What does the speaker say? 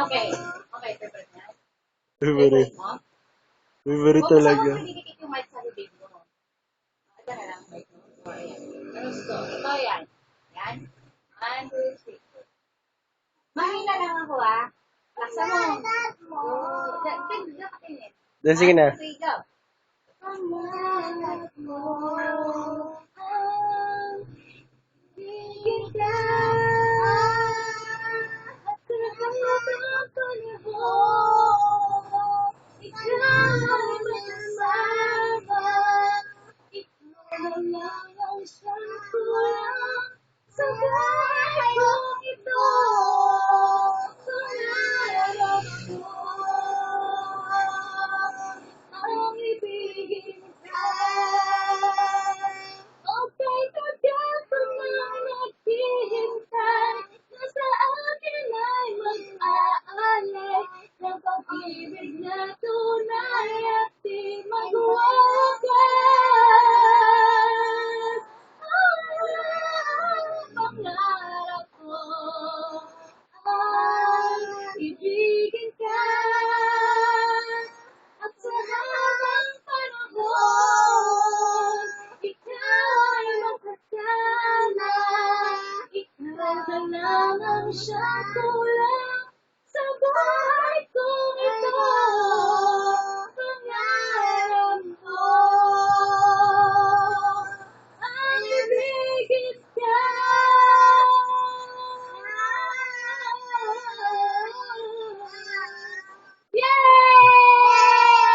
Okay. Okay, favorite na. Favorite. Mo? Favorite Huwag mo talaga. sabang pinidikit yung mic sa bibig mo. Ito na lang, mic mo. O, ayan. Tapos ito, yan. Yan. 1, 2, 3. Mahina lang ako, ah. Laksa mo. Gagatin. Then, sige na. 1, 2, 3, go. Pangarap mo ang higit ka at kahit ang panahon ikaw ay masama ikaw lang ang siyang kulang sa buhay kong ito pangarap ko ang ibigin ka. Okay, tagal ko na naghihintay na sa akin ay mag-aalay ng pag-ibig na tunay at di magwakas. Ang pangarap ko ay ibigin ka. At sa habang panahon, ikaw ay magkasama. Ikaw na lang ang siyang kulang.